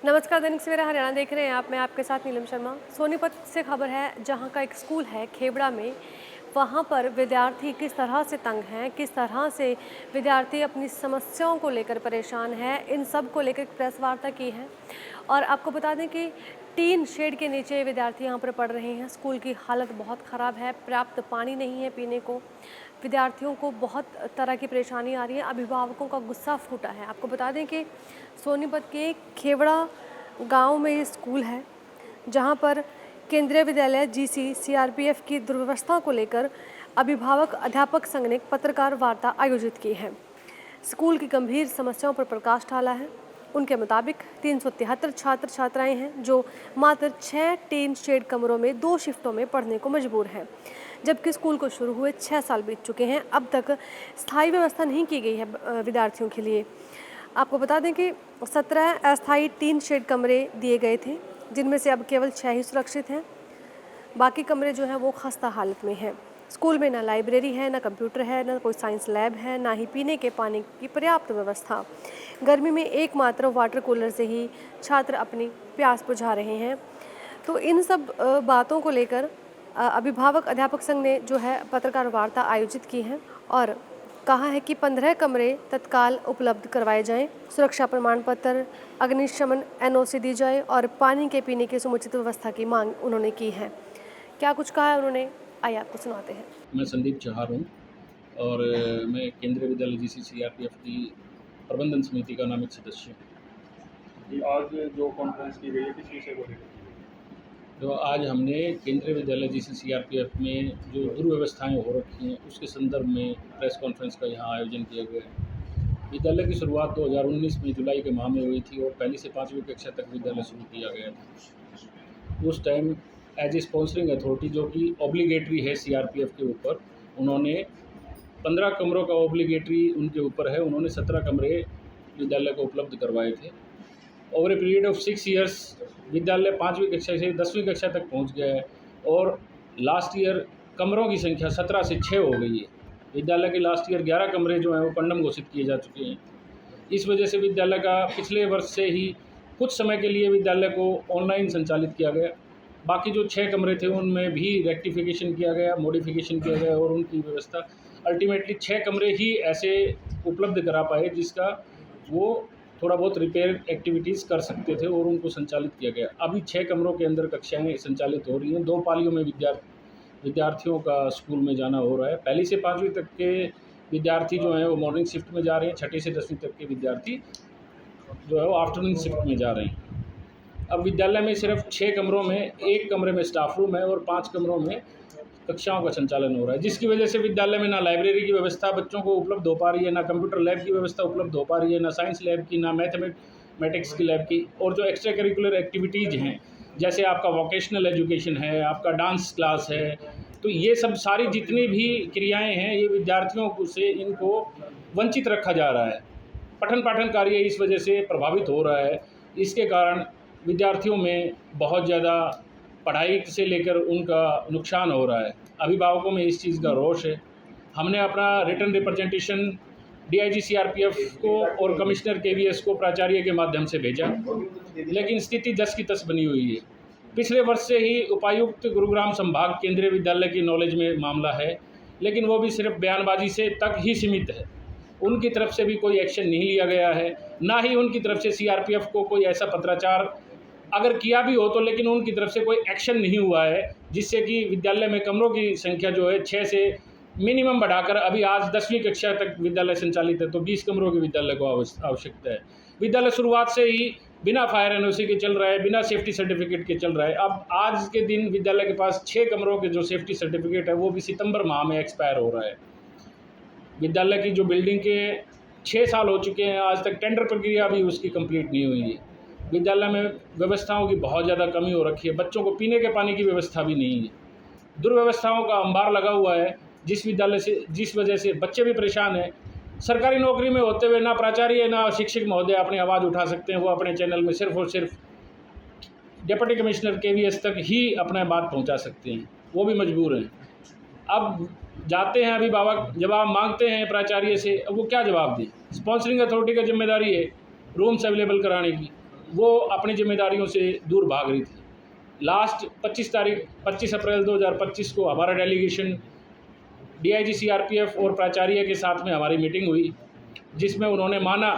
नमस्कार, दैनिक सवेरा हरियाणा देख रहे हैं आप। मैं आपके साथ नीलम शर्मा। सोनीपत से खबर है, जहां का एक स्कूल है खेबड़ा में, वहां पर विद्यार्थी किस तरह से तंग हैं, किस तरह से विद्यार्थी अपनी समस्याओं को लेकर परेशान है, इन सब को लेकर प्रेस वार्ता की है। और आपको बता दें कि टीन शेड के नीचे विद्यार्थी यहाँ पर पढ़ रहे हैं। स्कूल की हालत बहुत ख़राब है, पर्याप्त पानी नहीं है पीने को, विद्यार्थियों को बहुत तरह की परेशानी आ रही है, अभिभावकों का गुस्सा फूटा है। आपको बता दें कि सोनीपत के खेवड़ा गांव में ये स्कूल है, जहां पर केंद्रीय विद्यालय जीसी सीआरपीएफ की दुर्व्यवस्था को लेकर अभिभावक अध्यापक संघ ने पत्रकार वार्ता आयोजित की है। स्कूल की गंभीर समस्याओं पर प्रकाश डाला है। उनके मुताबिक 373 छात्र छात्राएं हैं जो मात्र 6 टीन शेड कमरों में 2 शिफ्टों में पढ़ने को मजबूर हैं, जबकि स्कूल को शुरू हुए 6 साल बीत चुके हैं। अब तक स्थायी व्यवस्था नहीं की गई है विद्यार्थियों के लिए। आपको बता दें कि 17 अस्थायी टीन शेड कमरे दिए गए थे, जिनमें से अब केवल 6 ही सुरक्षित हैं। बाकी कमरे जो हैं वो खस्ता हालत में हैं। स्कूल में ना लाइब्रेरी है, ना कंप्यूटर है, ना कोई साइंस लैब है, ना ही पीने के पानी की पर्याप्त व्यवस्था। गर्मी में एकमात्र वाटर कूलर से ही छात्र अपनी प्यास बुझा रहे हैं। तो इन सब बातों को लेकर अभिभावक अध्यापक संघ ने जो है पत्रकार वार्ता आयोजित की है और कहा है कि 15 कमरे तत्काल उपलब्ध करवाए जाएं, सुरक्षा प्रमाण पत्र, अग्निशमन एनओसी दी जाए और पानी के पीने की समुचित व्यवस्था की मांग उन्होंने की है। क्या कुछ कहा है उन्होंने, आइए आपको सुनाते हैं। मैं संदीप चहार हूँ और मैं केंद्रीय विद्यालय जीसी सीआरपीएफ की प्रबंधन समिति का नामित सदस्य हूँ। आज जो कॉन्फ्रेंस की गई है किस विषय को लेकर? तो आज हमने केंद्रीय विद्यालय जीसी सीआरपीएफ में जो दुर्व्यवस्थाएं हो रखी हैं उसके संदर्भ में प्रेस कॉन्फ्रेंस का यहाँ आयोजन किया गया है। विद्यालय की शुरुआत 2019 में जुलाई के माह में हुई थी और पहली से 5वीं कक्षा तक विद्यालय शुरू किया गया था। उस time as a sponsoring authority, जो कि ऑब्लिगेटरी है सीआरपीएफ के ऊपर, उन्होंने 15 कमरों का ऑब्लिगेटरी उनके ऊपर है, उन्होंने 17 कमरे विद्यालय को उपलब्ध करवाए थे। Over a period of 6 years विद्यालय 5वीं कक्षा से 10वीं कक्षा तक पहुंच गया है और लास्ट ईयर कमरों की संख्या 17 से 6 हो गई है। विद्यालय के लास्ट ईयर 11 कमरे जो हैं वो कंडम घोषित किए जा चुके हैं। इस वजह से विद्यालय का पिछले वर्ष से ही कुछ समय के लिए विद्यालय को ऑनलाइन संचालित किया गया। बाकी जो 6 कमरे थे उनमें भी रेक्टिफिकेशन किया गया, मॉडिफिकेशन किया गया और उनकी व्यवस्था अल्टीमेटली 6 कमरे ही ऐसे उपलब्ध करा पाए जिसका वो थोड़ा बहुत रिपेयर एक्टिविटीज़ कर सकते थे और उनको संचालित किया गया। अभी 6 कमरों के अंदर कक्षाएं संचालित हो रही हैं। 2 पालियों में विद्यार्थियों का स्कूल में जाना हो रहा है। पहली से 5वीं तक के विद्यार्थी जो हैं वो मॉर्निंग शिफ्ट में जा रहे हैं, 6ठी से 10वीं तक के विद्यार्थी जो है वो आफ्टरनून शिफ्ट में जा रहे हैं। अब विद्यालय में सिर्फ 6 कमरों में, 1 कमरे में स्टाफ रूम है और 5 कमरों में कक्षाओं का संचालन हो रहा है, जिसकी वजह से विद्यालय में ना लाइब्रेरी की व्यवस्था बच्चों को उपलब्ध हो पा रही है, ना कंप्यूटर लैब की व्यवस्था उपलब्ध हो पा रही है, ना साइंस लैब की, ना मैथमेटिक्स की लैब की। और जो एक्स्ट्रा करिकुलर एक्टिविटीज़ हैं, जैसे आपका वोकेशनल एजुकेशन है, आपका डांस क्लास है, तो ये सब सारी जितनी भी क्रियाएँ हैं ये विद्यार्थियों से इनको वंचित रखा जा रहा है। पठन पाठन कार्य इस वजह से प्रभावित हो रहा है। इसके कारण विद्यार्थियों में बहुत ज़्यादा पढ़ाई से लेकर उनका नुकसान हो रहा है। अभिभावकों में इस चीज़ का रोष है। हमने अपना रिटन रिप्रेजेंटेशन डीआईजी सीआरपीएफ को और कमिश्नर केवीएस को प्राचार्य के माध्यम से भेजा, लेकिन स्थिति जस की तस बनी हुई है। पिछले वर्ष से ही उपायुक्त गुरुग्राम संभाग केंद्रीय विद्यालय की नॉलेज में मामला है, लेकिन वो भी सिर्फ बयानबाजी से तक ही सीमित है। उनकी तरफ से भी कोई एक्शन नहीं लिया गया है, ना ही उनकी तरफ से सीआरपीएफ को कोई ऐसा पत्राचार, अगर किया भी हो तो लेकिन उनकी तरफ से कोई एक्शन नहीं हुआ है, जिससे कि विद्यालय में कमरों की संख्या जो है 6 से मिनिमम बढ़ाकर अभी आज 10वीं कक्षा तक विद्यालय संचालित है, तो 20 कमरों के विद्यालय को आवश्यकता है। विद्यालय शुरुआत से ही बिना फायर एनओसी के चल रहा है, बिना सेफ्टी सर्टिफिकेट के चल रहा है। अब आज के दिन विद्यालय के पास 6 कमरों के जो सेफ्टी सर्टिफिकेट है वो भी सितंबर माह में एक्सपायर हो रहा है। विद्यालय की जो बिल्डिंग के 6 साल हो चुके हैं, आज तक टेंडर प्रक्रिया भी उसकी कंप्लीट नहीं हुई है। विद्यालय में व्यवस्थाओं की बहुत ज़्यादा कमी हो रखी है, बच्चों को पीने के पानी की व्यवस्था भी नहीं है। दुर्व्यवस्थाओं का अंबार लगा हुआ है, जिस वजह से बच्चे भी परेशान हैं। सरकारी नौकरी में होते हुए ना प्राचार्य ना शिक्षक महोदय अपनी आवाज़ उठा सकते हैं। वो अपने चैनल में सिर्फ और सिर्फ डिप्टी कमिश्नर केवीएस तक ही अपना बात पहुंचा सकते हैं, वो भी मजबूर हैं। अब जाते हैं अभिभावक, जवाब मांगते हैं प्राचार्य से, अब वो क्या जवाब दें? स्पॉन्सरिंग अथॉरिटी का जिम्मेदारी है रूम्स अवेलेबल कराने की, वो अपनी जिम्मेदारियों से दूर भाग रही थी। लास्ट 25 अप्रैल 2025 को हमारा डेलीगेशन DIG CRPF और प्राचार्य के साथ में हमारी मीटिंग हुई, जिसमें उन्होंने माना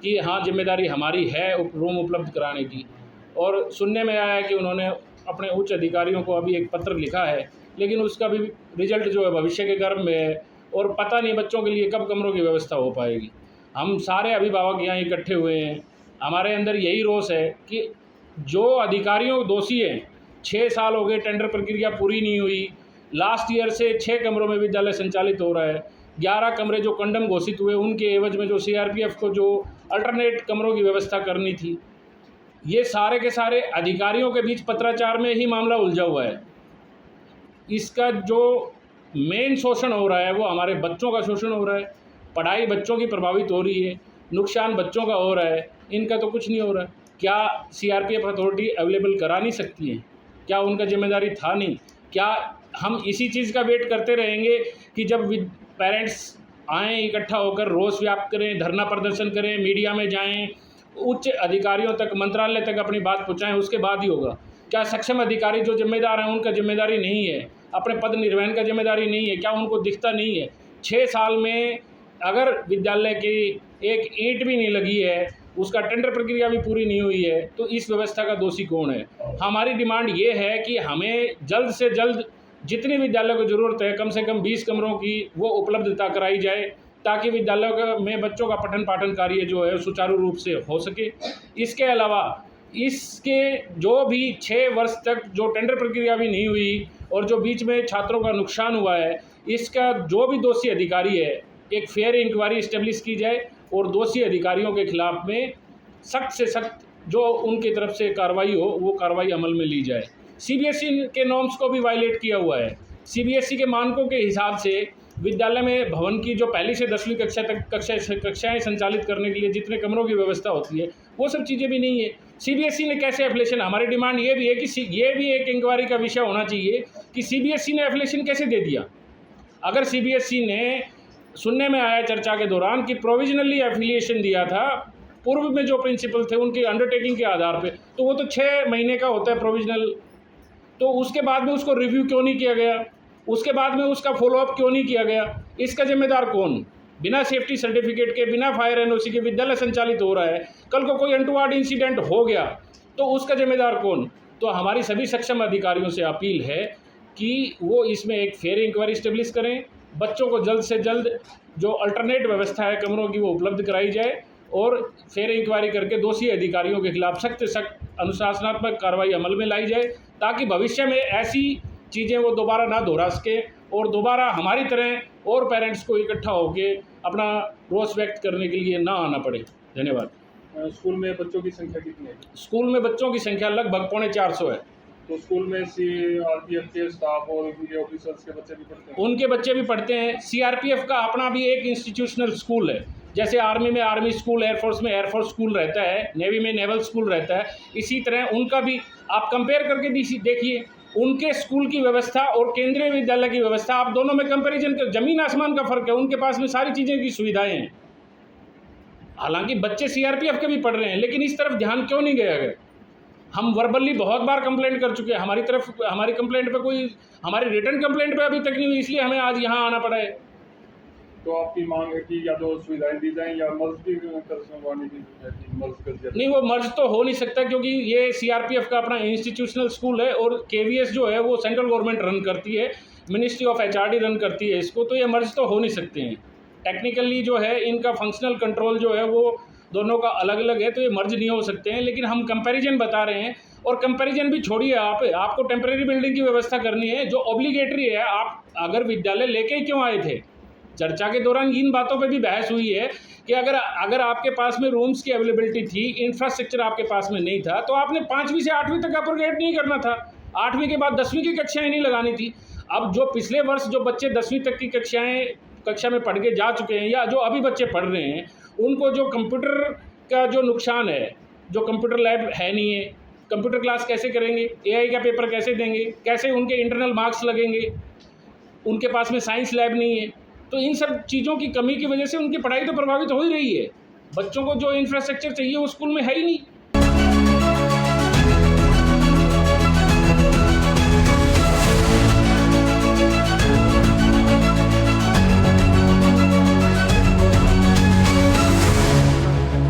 कि हाँ, जिम्मेदारी हमारी है रूम उपलब्ध कराने की। और सुनने में आया कि उन्होंने अपने उच्च अधिकारियों को अभी एक पत्र लिखा है, लेकिन उसका भी रिजल्ट जो है भविष्य के गर्भ में है और पता नहीं बच्चों के लिए कब कमरों की व्यवस्था हो पाएगी। हम सारे अभिभावक यहाँ इकट्ठे हुए हैं, हमारे अंदर यही रोष है कि जो अधिकारियों दोषी हैं, 6 साल हो गए, टेंडर प्रक्रिया पूरी नहीं हुई, लास्ट ईयर से 6 कमरों में विद्यालय संचालित हो रहा है, 11 कमरे जो कंडम घोषित हुए उनके एवज में जो CRPF को जो अल्टरनेट कमरों की व्यवस्था करनी थी, ये सारे के सारे अधिकारियों के बीच पत्राचार में ही मामला उलझा हुआ है। इसका जो मेन शोषण हो रहा है वो हमारे बच्चों का शोषण हो रहा है, पढ़ाई बच्चों की प्रभावित हो रही है, नुकसान बच्चों का हो रहा है, इनका तो कुछ नहीं हो रहा है। क्या CRPF अथॉरिटी अवेलेबल करा नहीं सकती है? क्या उनका जिम्मेदारी था नहीं? क्या हम इसी चीज़ का वेट करते रहेंगे कि जब पेरेंट्स आएँ, इकट्ठा होकर रोष व्याप्त करें, धरना प्रदर्शन करें, मीडिया में जाएं, उच्च अधिकारियों तक, मंत्रालय तक अपनी बात पहुंचाएं, उसके बाद ही होगा? क्या सक्षम अधिकारी जो जिम्मेदार हैं उनका जिम्मेदारी नहीं है? अपने पद निर्वहन का जिम्मेदारी नहीं है? क्या उनको दिखता नहीं है? 6 साल में अगर विद्यालय की एक ईंट भी नहीं लगी है, उसका टेंडर प्रक्रिया भी पूरी नहीं हुई है, तो इस व्यवस्था का दोषी कौन है? हमारी डिमांड ये है कि हमें जल्द से जल्द जितनी विद्यालयों को ज़रूरत है, कम से कम 20 कमरों की वो उपलब्धता कराई जाए, ताकि विद्यालयों में बच्चों का पठन पाठन कार्य जो है सुचारू रूप से हो सके। इसके अलावा इसके जो भी 6 वर्ष तक जो टेंडर प्रक्रिया भी नहीं हुई और जो बीच में छात्रों का नुकसान हुआ है, इसका जो भी दोषी अधिकारी है, एक फेयर इंक्वायरी इस्टेब्लिश की जाए और दोषी अधिकारियों के खिलाफ में सख्त से सख्त जो उनकी तरफ से कार्रवाई हो, वो कार्रवाई अमल में ली जाए। CBSE के नॉर्म्स को भी वायलेट किया हुआ है। CBSE के मानकों के हिसाब से विद्यालय में भवन की जो 1ली से 10वीं कक्षा तक कक्षाएँ संचालित करने के लिए जितने कमरों की व्यवस्था होती है, वो सब चीज़ें भी नहीं है। CBSE ने कैसे एफिलिएशन? हमारी डिमांड ये भी है कि ये भी एक इंक्वायरी का विषय होना चाहिए कि CBSE ने एफिलिएशन कैसे दे दिया। अगर CBSE ने, सुनने में आया चर्चा के दौरान कि प्रोविजनली एफिलिएशन दिया था पूर्व में जो प्रिंसिपल थे उनकी अंडरटेकिंग के आधार पे, तो वो तो 6 महीने का होता है प्रोविजनल, तो उसके बाद में उसको रिव्यू क्यों नहीं किया गया? उसके बाद में उसका फॉलोअप क्यों नहीं किया गया? इसका जिम्मेदार कौन? बिना सेफ्टी सर्टिफिकेट के, बिना फायर NOC के विद्यालय संचालित हो रहा है, कल को कोई अनटुवर्ड इंसिडेंट हो गया तो उसका जिम्मेदार कौन? तो हमारी सभी सक्षम अधिकारियों से अपील है कि वो इसमें एक फेयर इंक्वायरी इस्टेब्लिश करें, बच्चों को जल्द से जल्द जो अल्टरनेट व्यवस्था है कमरों की वो उपलब्ध कराई जाए और फेयर इंक्वायरी करके दोषी अधिकारियों के खिलाफ सख्त से सख्त अनुशासनात्मक कार्रवाई अमल में लाई जाए, ताकि भविष्य में ऐसी चीज़ें वो दोबारा ना दोहरा सके और दोबारा हमारी तरह और पेरेंट्स को इकट्ठा होकर अपना रोष व्यक्त करने के लिए ना आना पड़े। धन्यवाद। स्कूल में बच्चों की संख्या कितनी है? स्कूल में बच्चों की संख्या लगभग 450 है। तो स्कूल में CRPF के स्टाफ और ये ऑफिसर्स के बच्चे भी पढ़ते हैं? उनके बच्चे भी पढ़ते हैं। CRPF का अपना भी एक इंस्टीट्यूशनल स्कूल है, जैसे आर्मी में आर्मी स्कूल, एयरफोर्स में एयरफोर्स स्कूल रहता है, नेवी में नेवल स्कूल रहता है, इसी तरह उनका भी आप कंपेयर करके देखिए, उनके स्कूल की व्यवस्था और केंद्रीय विद्यालय की व्यवस्था, आप दोनों में कंपैरिजन कर, ज़मीन आसमान का फ़र्क है। उनके पास में सारी चीज़ें की सुविधाएं हैं, हालांकि बच्चे CRPF के भी पढ़ रहे हैं, लेकिन इस तरफ ध्यान क्यों नहीं गया गया? हम वर्बली बहुत बार कंप्लेंट कर चुके हैं, हमारी कंप्लेंट पे कोई, हमारी रिटर्न कंप्लेंट पे अभी तक नहीं हुई, इसलिए हमें आज यहाँ आना पड़ा है। तो आपकी मांग है कि या तो सुविधाएं दी जाएं या मर्ज भी करवाने की, मर्ज कर दिया? नहीं, वो मर्ज तो हो नहीं सकता, क्योंकि ये CRPF का अपना इंस्टीट्यूशनल स्कूल है और KVS जो है वो सेंट्रल गवर्नमेंट रन करती है, मिनिस्ट्री ऑफ HRD रन करती है इसको, तो ये मर्ज तो हो नहीं सकते हैं। टेक्निकली जो है इनका फंक्शनल कंट्रोल जो है वो दोनों का अलग अलग है, तो ये मर्ज नहीं हो सकते हैं। लेकिन हम कंपैरिजन बता रहे हैं, और कंपैरिजन भी छोड़िए, आपको टेम्परेरी बिल्डिंग की व्यवस्था करनी है जो ऑब्लिगेटरी है। आप अगर विद्यालय लेके ही क्यों आए थे? चर्चा के दौरान इन बातों पे भी बहस हुई है कि अगर आपके पास में रूम्स की अवेलेबिलिटी थी, इंफ्रास्ट्रक्चर आपके पास में नहीं था, तो आपने 5वीं से 8वीं तक अपग्रेड नहीं करना था, 8वीं के बाद 10वीं की कक्षाएँ नहीं लगानी थी। अब जो पिछले वर्ष जो बच्चे 10वीं तक की कक्षा में पढ़ के जा चुके हैं या जो अभी बच्चे पढ़ रहे हैं, उनको जो कंप्यूटर का जो नुकसान है, जो कंप्यूटर लैब है नहीं है, कंप्यूटर क्लास कैसे करेंगे, AI का पेपर कैसे देंगे, कैसे उनके इंटरनल मार्क्स लगेंगे, उनके पास में साइंस लैब नहीं है, तो इन सब चीज़ों की कमी की वजह से उनकी पढ़ाई तो प्रभावित हो ही रही है। बच्चों को जो इंफ्रास्ट्रक्चर चाहिए वो स्कूल में है ही नहीं।